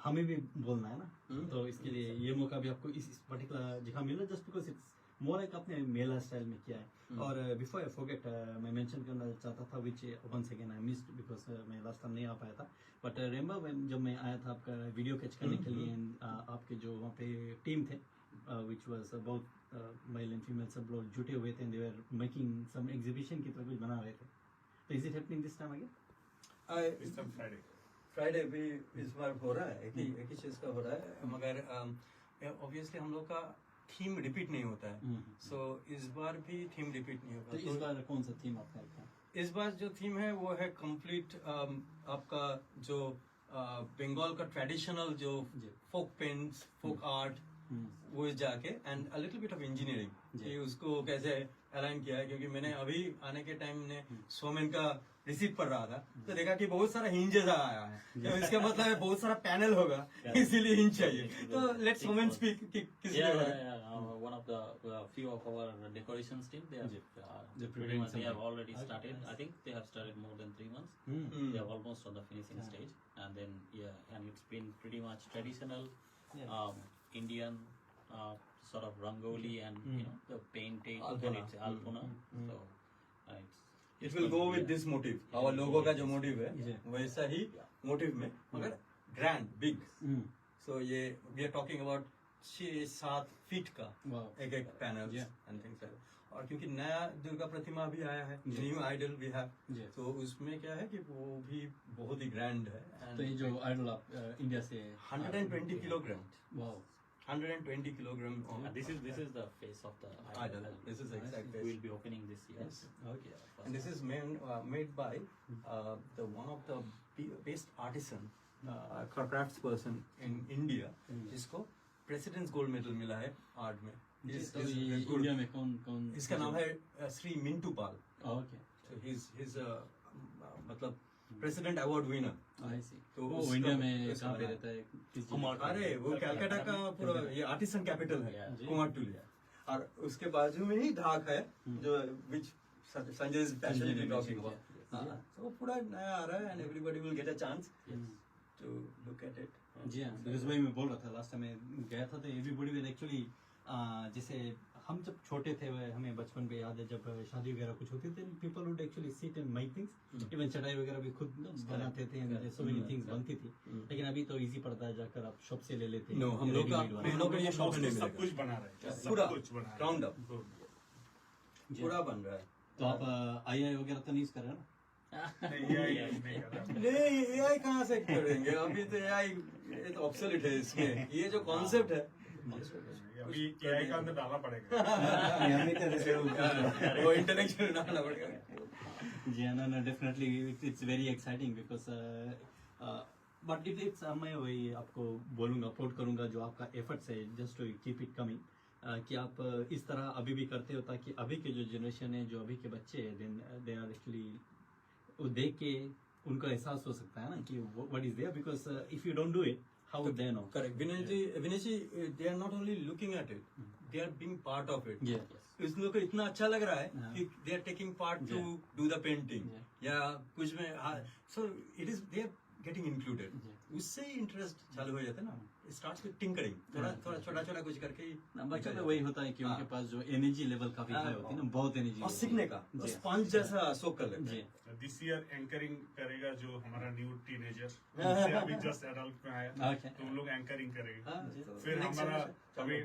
S1: हमें भी बोलना है ना, तो इसके लिए ये मौका भी आपको इस पर्टिकुलर जगह मिला, जस्ट बिकॉज इट्स मोर एक अपने मेला स्टाइल में किया है। और बिफोर आई फॉरगेट, मैं मेंशन करना चाहता था which once again I missed because मैं लास्ट टाइम नहीं आ पाया था, बट रिमेंबर जब मैं आया था आपका वीडियो कैच करने के लिए, आपके जो वहाँ पे टीम थे which was about male and female, सब लोग जुटे हुए थे, दे वर मेकिंग सम एग्जीबिशन की तरह कुछ बना रहे थे। तो is it happening this time again?
S2: Friday भी इस बार हो रहा है, एक ही चीज का हो रहा है, मगर ऑब्वियसली हम लोग का थीम रिपीट नहीं होता है, सो इस बार भी थीम रिपीट नहीं होगा।
S1: तो इस बार कौन सा थीम आपका रखा है?
S2: इस बार जो थीम है वो है कंप्लीट आपका जो बंगाल का ट्रेडिशनल जो फोक पेंट्स, फोक आर्ट, वो जाके and a little bit of engineering कि उसको कैसे अलाइन किया है। क्योंकि मैंने अभी आने के टाइम ने सोमेन का रिसीट पढ़ रहा था तो देखा कि बहुत सारा हिंजेस आया है, तो इसका मतलब है बहुत सारा पैनल होगा, इसीलिए हिंज चाहिए। तो लेट्स सोमेन स्पीक किस
S4: one of the few of our decorations team, they have already started. I think they have started more than 3 months. They are almost on the finishing stage, and then and it's been pretty much traditional Indian sort of rangoli and you know the painting and it's alpuna. So
S2: it will go with this motive. Our logo का जो motive है वैसा ही motive में, मगर grand, big. So ये we are talking about 6-7 feet का एक panel and things like. और क्योंकि नया दुर्गा प्रतिमा भी आया है, न्यू आइडल भी है, तो उसमें क्या है कि वो भी बहुत ही ग्रैंड है।
S1: तो ये जो आइडल आप इंडिया से
S2: 120 kilogram,
S1: wow
S2: 120 kilogram.
S4: This is the face of the
S2: idol. This is the exact face.
S4: We will be opening this year.
S2: Yes. Okay. And this is made by the one of the best artisan crafts person in India, जिसको presidents gold medal मिला है art में।
S1: India में कौन?
S2: इसका नाम है श्री मिंटू पाल।
S1: Okay.
S2: So he's मतलब प्रेसिडेंट अवार्ड विनर।
S1: तो वो इंडिया में कहाँ पे रहता है?
S2: अरे वो कलकत्ता का पूरा ये आर्टिसन कैपिटल है, कुमारटुली। और उसके बाजू में ही ढाक है जो which Sanjay is passionately talking about. तो पूरा नया आ रहा है and everybody will get a chance to look at it.
S1: जी हाँ, बिकॉज वही मैं बोल रहा था, लास्ट टाइम मैं गया था तो एवरीबॉडी विल एक्चुअली, जैसे हम जब छोटे थे हमें बचपन पे याद है जब शादी वगैरह कुछ होती थी, people would actually sit and make things, even चटाई वगैरह भी खुद बनाते थे, सो मेनी थिंग्स बनती थी। लेकिन अभी तो इजी पड़ता है, जाकर आप शॉप से ले लेते हैं।
S2: नो, हम लोग का ये शॉप में
S3: सब कुछ बना रहे हैं,
S2: पूरा
S3: कुछ बना
S2: राउंड अप पूरा बन रहा है।
S1: तो आप AI वगैरह तो नहीं यूज कर रहे हैं ना?
S2: नहीं, AI कहाँ से करेंगे अभी तो AI ये तो ऑब्सोलीट है इसमें। ये जो कॉन्सेप्ट है
S3: अभी AI का अंदर डालना पड़ेगा।
S2: वो इंटेलेक्चुअल डालना पड़ेगा।
S1: जी हाँ, no, definitely it's very exciting because but if it's मैं वही आपको बोलूँगा, अपलोड करूँगा जो आपका एफर्ट्स है, just to keep it coming, कि आप इस तरह अभी भी करते हो ताकि अभी के जो जनरेशन है, जो अभी के बच्चे हैं, then they are actually वो देख के उनको एहसास हो सकता है ना कि what is there, because if you don't do it, how would they know?
S2: Correct. Vinay ji, they are not only looking at it, they are being part of it.
S1: Yeah.
S2: इस लोगों को इतना अच्छा लग रहा है कि they are taking part to do the painting या कुछ में, so it is they are getting included, उससे ही इंटरेस्ट चालू हो जाता है ना, स्टार्ट्स विद टिंकरिंग, थोड़ा थोड़ा छोटा छोटा कुछ करके ही
S1: बच्चों में वही होता है कि उनके पास जो एनर्जी लेवल काफी हाई होती है ना, बहुत एनर्जी
S2: और सीखने का स्पंज जैसा सोख कर लेते हैं।
S3: दिस ईयर एंकरिंग करेगा जो हमारा न्यू टीनेजर, अभी जस्ट एडल्ट में आया, तो उन लोग एंकरिंग करेंगे। फिर हमारा अभी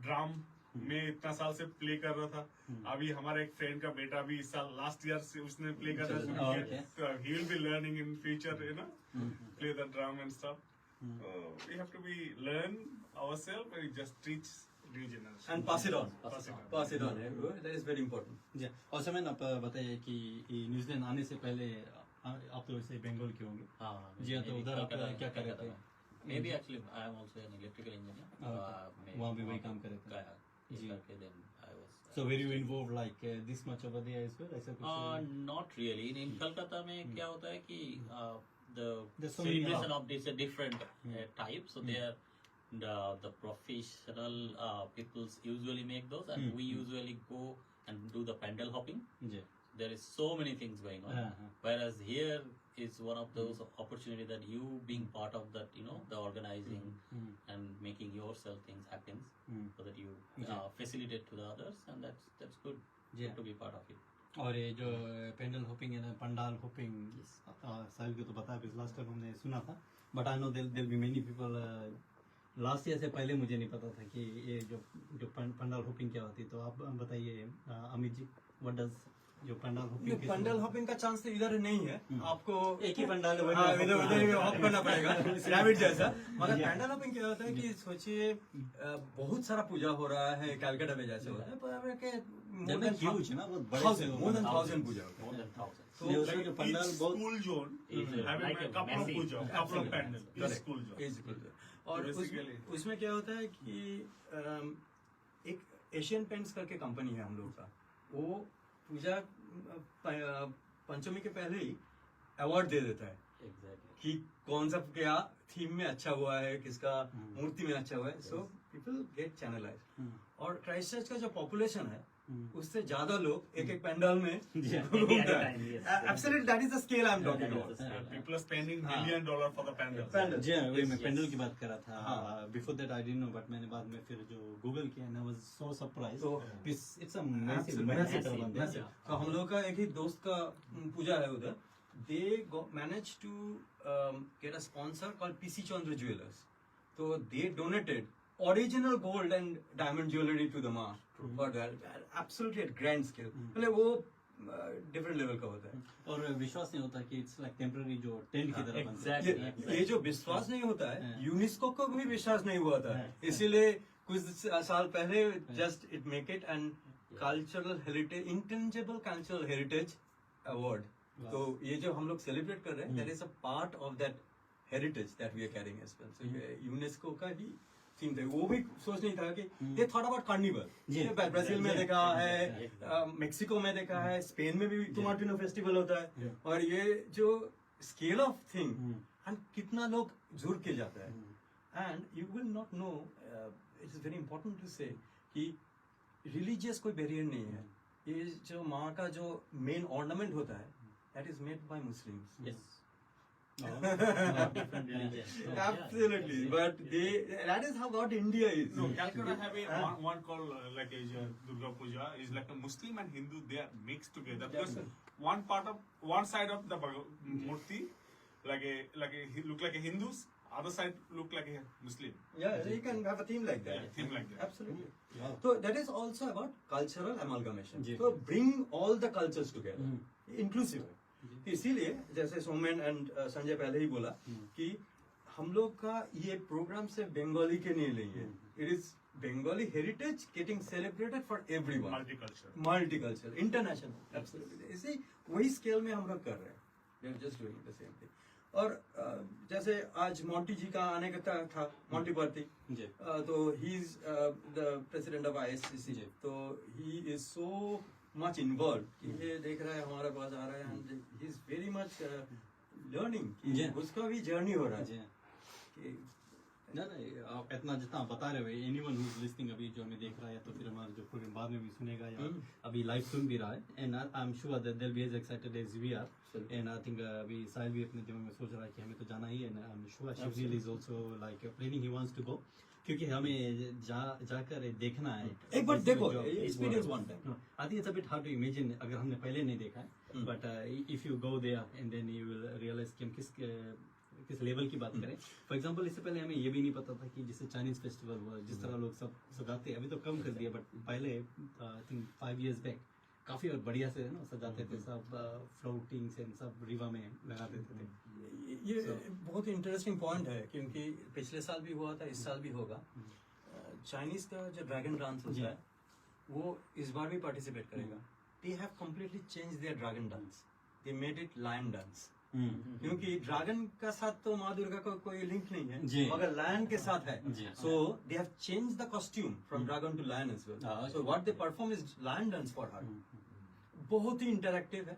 S3: ड्राम में इतना साल से प्ले कर रहा था, अभी हमारा एक फ्रेंड का बेटा भी इस साल लास्ट ईयर से उसने प्ले करना शुरू किया, तो he will be learning in future, you know, play the drum and stuff. We have to be learn ourselves and just teach new generation
S2: and pass it on.
S3: Pass it on.
S2: That is very important.
S1: जी। और समय आप बताइए कि New Zealand आने से पहले आप तो वैसे बंगाल के होंगे।
S4: हाँ,
S1: जी हाँ, तो उधर आप क्या कर रहे थे?
S4: Maybe actually I am also an electrical engineer.
S1: वहाँ भी वही काम कर रहे थे।
S4: जी।
S1: जी।
S4: Then I was.
S1: So were you involved like this much over there as well? ऐसा कुछ?
S4: Not really. In Kolkata में क्या होता है कि the
S1: There's so many
S4: celebration
S1: lot.
S4: of this a different type. So they are the professional peoples usually make those, and we usually go and do the pandal hopping.
S1: Ji.
S4: There is so many things going on. Whereas here is one of those opportunity that you being part of that, you know, the organizing and making yourself things happen, so that you facilitate to the others, and that's good
S1: Yeah.
S4: to be part of it.
S1: और ये जो pandal hopping है ना, pandal hopping, साहिल को तो पता है, last time हमने सुना था, but I know there be many people. Last year से पहले मुझे नहीं पता था कि ये जो पंडाल होपिंग क्या होती है, तो आप बताइए अमित जी, व्हाट डज जो पंडाल होपिंग?
S2: पंडाल हॉपिंग का चांस तो इधर नहीं है, आपको
S1: एक ही पंडाल है,
S2: हाँ, इधर उधर ही हॉप करना पड़ेगा रैबिट जैसा। मगर पैंडल हॉपिंग क्या होता है कि सोचिए बहुत सारा पूजा हो रहा है कैलकाटा में जैसे होता है, पर के
S1: ह्यूज है ना, बहुत बड़े से
S2: more than 1000 पूजा होता है।
S4: More than 1000.
S2: So,
S1: ये
S3: like
S1: उसमें जो
S3: each
S1: पंडाल बहुत
S3: school zone
S4: Is
S3: having
S4: like
S3: a
S4: a
S3: couple of
S4: massive-
S3: puja, couple of pandal, each
S2: Correct.
S3: school zone.
S2: Basically. और
S3: So basically-
S2: उसमें क्या होता है कि एक एशियन पेंट्स करके कंपनी है हम लोग का, वो पूजा पंचमी के पहले ही अवार्ड दे देता है
S4: Exactly.
S2: कि कौन सा क्या थीम में अच्छा हुआ है, किसका मूर्ति में अच्छा हुआ है। So people get channelize. और क्राइस्ट चर्च का जो पॉपुलेशन है उससे ज्यादा लोग एक एक पंडाल में घूमते हैं। Absolutely that is the scale I am talking about.
S3: People are spending $1 million for the pandal.
S2: Pandal.
S1: जी हाँ, वही मैं पेंडल की बात कर रहा था।
S2: हाँ।
S1: Before that I didn't know, but मैंने बाद में फिर जो गूगल किया ना, वाज सो सरप्राइज।
S2: तो
S1: इट्स अ मैसिव।
S2: तो हम लोग का एक ही दोस्त का पूजा है उधर, they manage to get a sponsor called PC Chandra Jewellers. तो they donated original gold and diamond jewellery to the Maa for that, absolutely at grand scale. मतलब वो डिफरेंट लेवल का होता है।
S1: और विश्वास नहीं होता कि इट्स लाइक टेम्पररी जो टेंट की तरह बनता है।
S4: Exactly.
S2: ये जो विश्वास नहीं होता है, यूनेस्को को भी विश्वास नहीं हुआ था, इसीलिए कुछ साल पहले just it make it and cultural heritage, intangible cultural heritage award. तो ये जो हम लोग सेलिब्रेट कर रहे हैं, that is a part of that heritage that we are carrying as well. So ये यूनेस्को का ही थीम था। वो भी सोच नहीं था कि ये थॉट अबाउट कार्निवल, ब्राजील में देखा है, मेक्सिको में देखा है, स्पेन में भी टोमाटिनो फेस्टिवल होता है। और ये जो स्केल ऑफ थिंग एंड कितना लोग जुड़ के जाता है, and you will not know, it is very important to say कि रिलीजियस कोई बैरियर नहीं है। ये जो माँ का जो मेन ऑर्नामेंट होता है, that is made by Muslims.
S4: Yes.
S1: Different religion.
S2: Absolutely, but that is how what India is.
S3: No, Calcutta have a one called like a Durga Puja is like a Muslim and Hindu, they are mixed together because one side of the murti like a look like a Hindus, other side look like a Muslim.
S2: Yeah, you can have a theme like that.
S3: Yeah, theme like that.
S2: Absolutely.
S1: Wow.
S2: So that is also about cultural amalgamation.
S1: जी.
S2: So bring all the cultures together, inclusive. इसीलिए जैसे Somen and Sanjay पहले ही बोला कि हम लोग का ये प्रोग्राम से बंगाली के नहीं लेंगे, it is Bengali heritage getting celebrated for everyone, multicultural, international. Absolutely इसी वही स्केल में हम लोग कर रहे हैं, we are just doing the same thing. और जैसे आज मोंटी जी का आने का था, मोंटी बर्ती, तो he is the president of ISCC, तो he is so much involved कि ये देख रहा है हमारे पास आ रहा है, and he is very much learning कि उसका भी जर्नी हो रहा है कि
S1: नहीं आप इतना जितना आप बता रहे हो एनीवन हु इज लिसनिंग अभी जो हमें देख रहा है तो फिर हमारा जो प्रोग्राम बाद में भी सुनेगा या अभी लाइव सुन भी रहा है and I am sure that they will be as excited as we are and I think अभी साहिल भी अपने दिमाग में सोच रहा है कि हमें तो जाना ही है and I am sure Shivneel is also like planning he wants to go क्योंकि हमें जाकर देखना है
S2: एक बार देखो experience one time.
S1: I think it's a bit hard to imagine अगर हमने पहले नहीं देखा है but if you go there and then you will realise कि हम किस लेवल की बात करें। फॉर एग्जांपल इससे पहले हमें ये भी नहीं पता था कि जैसे चाइनीज फेस्टिवल हुआ जिस तरह लोग सब सजाते हैं अभी तो कम कर दिया बट पहले आई थिंक 5 years बैक काफी और बढ़िया से ना सजाते थे सब फ्लोटिंग से सब रिवा में लगा देते थे।
S2: ये बहुत इंटरेस्टिंग पॉइंट है क्योंकि पिछले साल भी हुआ था, इस साल भी होगा। चाइनीज का जो ड्रैगन डांस होता है वो इस बार भी पार्टिसिपेट करेगा। They have completely change their dragon dance, they made it lion dance. क्योंकि ड्रैगन का साथ तो माँ दुर्गा का कोई लिंक नहीं है मगर लायन के साथ है। So they have change the costume from dragon to lion as well. So what they perform is lion dance for her. बहुत ही इंटरैक्टिव है।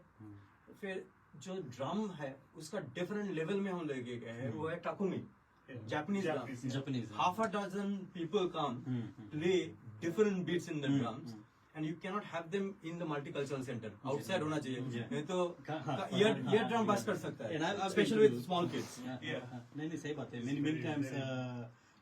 S2: फिर जो ड्रम है उसका डिफरेंट लेवल में हम लेके गए हैं वो है Takumi, Japanese drum. half a dozen people come play different beats in the drums and you cannot have them in the multicultural center. Outside होना चाहिए नहीं तो ear drum बस कर सकता है, especially with small kids.
S1: नहीं सही बात है। many times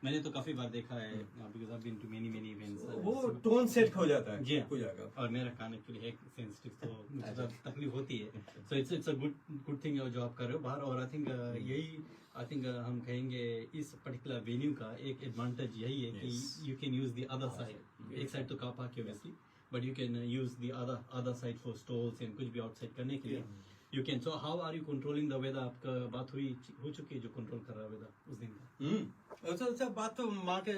S1: मैंने तो काफी बार देखा है because I've been to many events।
S2: वो टोन सेट हो जाता है
S1: जी
S2: पूजा का
S1: और मेरा कान एक्चुअली है सेंसिटिव तो मुझे तकलीफ होती है। So it's a good thing जो आप कर रहे हो बाहर। और आई थिंक हम कहेंगे इस पर्टिकुलर वेन्यू का एक एडवांटेज यही है कि you can use the other side. एक साइड तो कापा के वैसी but you can use the other side for stalls and कुछ भी आउटसाइड करने के लिए you can. So how are you controlling the weather? आपका बात हो चुकी है जो कंट्रोल कर रहा है वेदर उस दिन का?
S2: अच्छा बात तो माँ के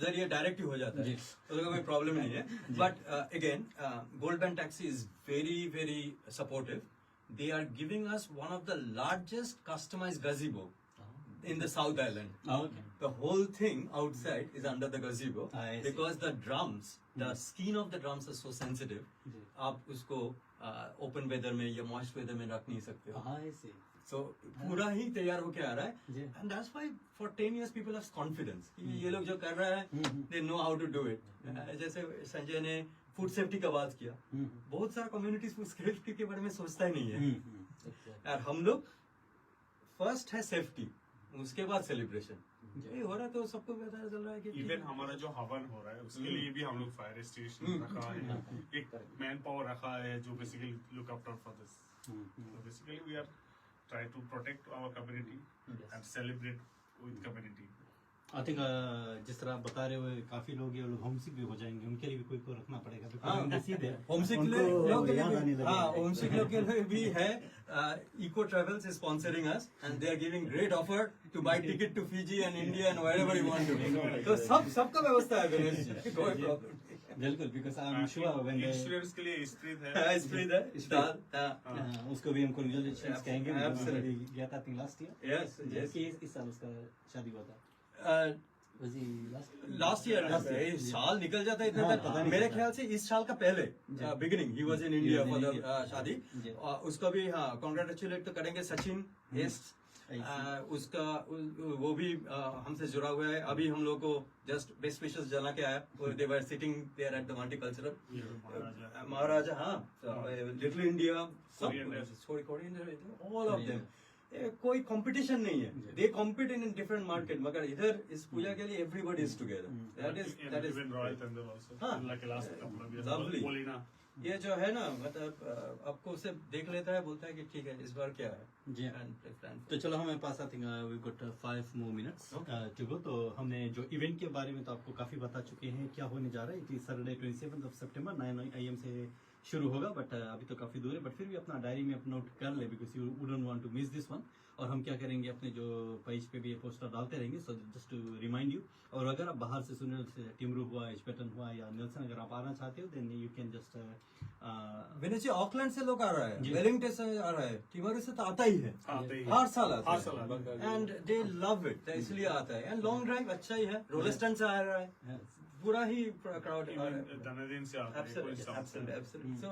S2: जरिए डायरेक्ट ही हो जाता है, उसका कोई प्रॉब्लम नहीं है। But again Gold Band Taxi is very very supportive. They are giving us one of the largest customised gazebo in the South Island.
S1: Okay.
S2: The whole thing outside is under the gazebo because the drums, the skin of the drums is so sensitive. आप उसको open weather में या moist weather में रख नहीं सकते हो। So पूरा ही तैयार होके आ रहा है and that's why for 10 years people have confidence कि ये लोग जो कर रहा है they know how to do it. जैसे संजय ने फूड सेफ्टी का बात किया, बहुत सारा कम्युनिटीज फूड सेफ्टी के बारे में सोचता ही नहीं है। और हम लोग फर्स्ट है सेफ्टी, उसके बाद सेलिब्रेशन। ये हो रहा है तो सबको पता चल रहा है कि
S3: इवन हमारा जो हवन हो रहा है उसके लिए भी हम लोग फायर स्टेशन रखा है, एक मैन पावर रखा है जो basically look after for this. So basically we are trying to protect our community and celebrate with community.
S1: I think जिस तरह आप बता रहे हो काफी लोग ये लोग होमसिक भी हो जाएंगे, उनके लिए भी कोई को रखना पड़ेगा। सीधे
S2: होमसिक लोग के लिए भी है। Eco Travels is sponsoring us and they are giving great offer to buy ticket to Fiji and India and wherever you want to. तो सबका व्यवस्था है गणेश जी, कोई प्रॉब्लम
S1: बिल्कुल। Because I am sure when
S3: insurance के लिए स्प्रिट है
S1: उसको भी हम कांग्रेचुलेशंस कहेंगे।
S2: Absolutely.
S1: गया था थिंक लास्ट ईयर।
S2: यस
S1: इस साल उसका शादी हुआ था।
S2: लास्ट ईयर साल निकल जाता है इतना तक। मेरे ख्याल से इस साल का पहले beginning he was in India for the शादी। उसका भी हाँ कांग्रेचुलेट तो करेंगे सचिन एस्ट। उसका वो भी हमसे जुड़ा हुआ है। अभी हम लोग को जस्ट बेस्ट विशेस जला के आया। They were sitting there at the multicultural Maharaja. हाँ लिटिल इंडिया सब ऑल ऑफ देम। कोई कंपटीशन नहीं है, they compete in different market मगर इधर इस पूजा के लिए everybody is together. That is
S3: Royal Thunder also like last couple of years
S2: Lovely.
S3: बोलिना।
S2: ये जो है ना मतलब आपको उसे देख लेता है, बोलता है कि ठीक है इस बार क्या है
S1: जी। तो चलो हमें पास I think we got 5 more minutes to go. तो हमने जो इवेंट के बारे में तो आपको काफी बता चुके हैं क्या होने जा रहा है। इट सैटरडे 27 सितंबर 9 AM से शुरू होगा बट अभी तो काफी दूर है बट फिर भी अपना डायरी में अपना नोट कर ले because you wouldn't want to miss this one. और हम क्या करेंगे अपने जो पेज पे भी ये पोस्टर डालते रहेंगे so just to remind you. और अगर आप बाहर से सुने टिमरू हुआ, एजपेटन हुआ या नेल्सन अगर आप आना चाहते हो then you can just
S2: Vinesh ji Auckland से लोग आ रहा है, वेलिंगटन से आ रहा है, टिमरू से तो आता ही है, हर साल आता है एंड दे लव इट इसलिए आता है। एंड लॉन्ग ड्राइव अच्छा ही है, रोलेस्टन से आ रहा है, पूरा ही क्राउड
S3: धनदीन से आता है।
S2: Absolutely. So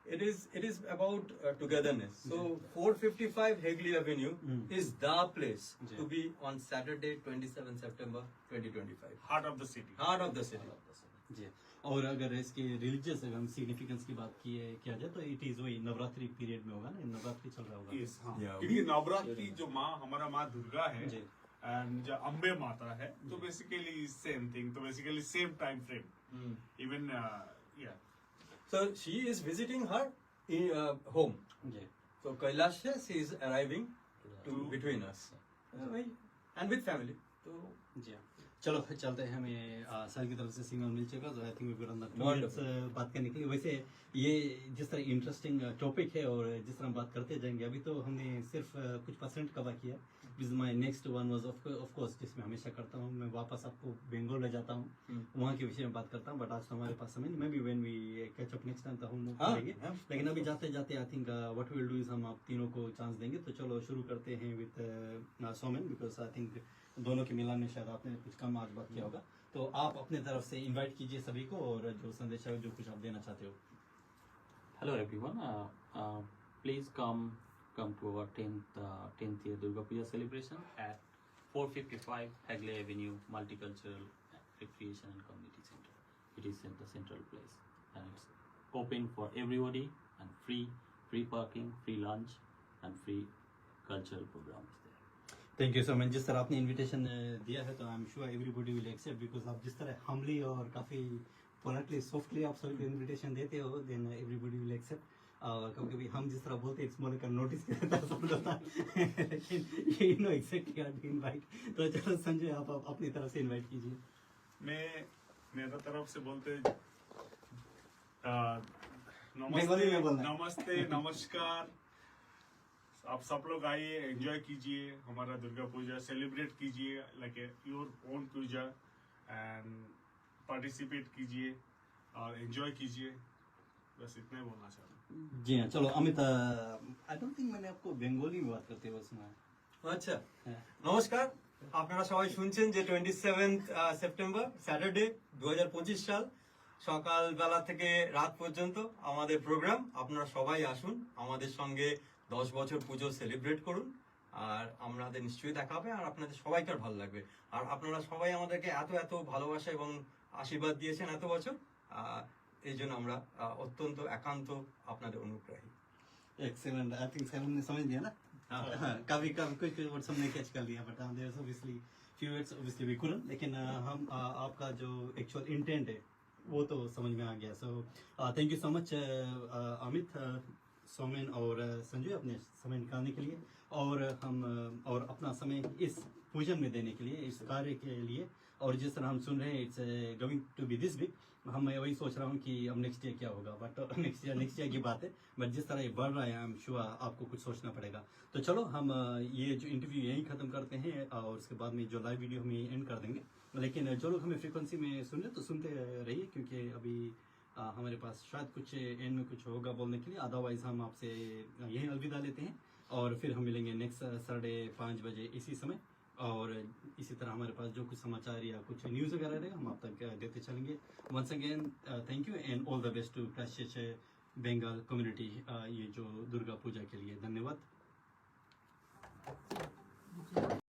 S2: it is about togetherness. So 455 Hagley Avenue is the place
S1: ji.
S2: to be on Saturday 27 September 2025.
S3: Heart of the city.
S2: Heart of the city.
S1: जी. और अगर इसके रिलीजियस अगर हम सिग्निफिकेंस की बात किया जाए तो इट इज वही नवरात्रि पीरियड में होगा ना, नवरात्रि चल रहा होगा.
S3: Yes, हाँ.
S2: Yeah.
S3: क्योंकि नवरात्रि जो माँ हमारा माँ दुर्गा है
S1: जी.
S3: एंड जो अम्बे माता है तो बेसिकली सेम थिंग, तो basically same time frame even या
S2: So she is visiting her home.
S1: जी.
S2: So Kailash she is arriving to between us. And with family. So
S1: जी हाँ. चलो चलते हैं, हमें सर की तरफ से सिग्नल मिल चुका, तो I think we good on
S2: Wonderful.
S1: बात करने के लिए. वैसे ये जिस तरह इंटरेस्टिंग टॉपिक है और जिस तरह हम बात करते जाएंगे, अभी तो हमने सिर्फ कुछ परसेंट कवर किया. This my next one was of course जिसमें हमेशा करता हूँ मैं, वापस आपको बेंगलोर ले जाता हूँ, वहाँ के विषय में बात करता हूँ. बट आज तो हमारे पास समय नहीं, maybe when we catch up next time तो हम
S2: हाँ,
S1: करेंगे.
S2: हाँ.
S1: लेकिन अभी जाते जाते I think what we will do is हम आप तीनों को चांस देंगे. तो चलो शुरू करते हैं with Somen, because I think दोनों के मिलन में शायद आपने कुछ कम आज बात किया होगा. तो आप अपने तरफ से इनवाइट कीजिए सभी को, और जो संदेश है जो कुछ आप देना चाहते हो.
S4: Hello everyone. Please come to our 10th year Durga Puja celebration at 455 Hagley Avenue Multicultural Recreation and Community Center. It is in the central place and it's open for everybody and free parking, free lunch and free cultural programs there.
S1: Thank you so much. जिस तरह आपने invitation दिया है तो I am sure everybody will accept, because आप जिस तरह humbly और काफ़ी पोलाइटली सॉफ्टली आप सभी को इनविटेशन देते हो, देन एवरीबॉडी विल एक्सेप्ट. कभी कभी हम जिस तरह बोलते हैं इट्स मोर का नोटिस करता है सब लोग, लेकिन ये नो एक्सेप्ट यार इनवाइट. तो चलो संजय आप अपनी तरफ से इनवाइट कीजिए.
S3: मैं मेरा तरफ से बोलते
S1: बंगाली में बोलना है.
S3: नमस्ते नमस्कार. आप सब लोग आइए, एंजॉय कीजिए हमारा दुर्गा पूजा, सेलिब्रेट कीजिए like your own puja and participate कीजिए और एंजॉय कीजिए. बस इतना ही बोलना चाहता हूँ.
S1: जी हाँ. चलो अमित, आई डोंट थिंक मैंने आपको बंगाली में बात करते हुए सुना है.
S2: আচ্ছা,
S1: হ্যাঁ.
S2: নমস্কার. আপনারা সবাই শুনছেন যে 27 সেপ্টেম্বর স্যাটারডে 2025 সাল সকালবেলা থেকে রাত পর্যন্ত আমাদের প্রোগ্রাম. আপনারা সবাই আসুন, আমাদের সঙ্গে 10 বছর পুজো সেলিব্রেট করুন, আর আমাদের নিশ্চয়ই দেখা হবে, আর আপনাদের সবাইকার ভালো লাগবে. আর আপনারা সবাই আমাদেরকে এত এত ভালোবাসা এবং আশীর্বাদ দিয়েছেন এত বছর, এই জন্য আমরা অত্যন্ত একান্ত আপনাদের অনুগ্রাহী.
S1: एक्सेलेंट. आई थिंक सेवन ने समझ लिया ना. हाँ, काफी काफी कुछ वर्ड्स हमने कैच कर लिया, but there obviously few words obviously we couldn't, लेकिन हम आपका जो एक्चुअल इंटेंट है वो तो समझ में आ गया. So thank you so much Amit, Somen और संजय अपने समय निकालने के लिए, और हम और अपना समय इस पूजन में देने के लिए, इस कार्य के लिए. और जिस तरह हम सुन रहे हैं it's going to be this week, हम मैं वही सोच रहा हूँ कि अब नेक्स्ट ईयर क्या होगा, बट नेक्स्ट ईयर की बात है. बट जिस तरह ये बढ़ रहा है आई एम श्योर आपको कुछ सोचना पड़ेगा. तो चलो हम ये जो इंटरव्यू यहीं ख़त्म करते हैं, और उसके बाद में जो लाइव वीडियो हम यहीं एंड कर देंगे. लेकिन जो लोग हमें फ्रीक्वेंसी में सुन रहे तो सुनते रहिए, क्योंकि अभी हमारे पास शायद कुछ एंड में कुछ होगा बोलने के लिए. अदरवाइज हम आपसे यहीं अलविदा लेते हैं, और फिर हम मिलेंगे नेक्स्ट सैटरडे 5 बजे इसी समय. और इसी तरह हमारे पास जो कुछ समाचार या कुछ न्यूज़ वगैरह रहेगा हम आप तक देते चलेंगे. Once again thank you and all the best to Christchurch Bengal community, ये जो दुर्गा पूजा के लिए. धन्यवाद.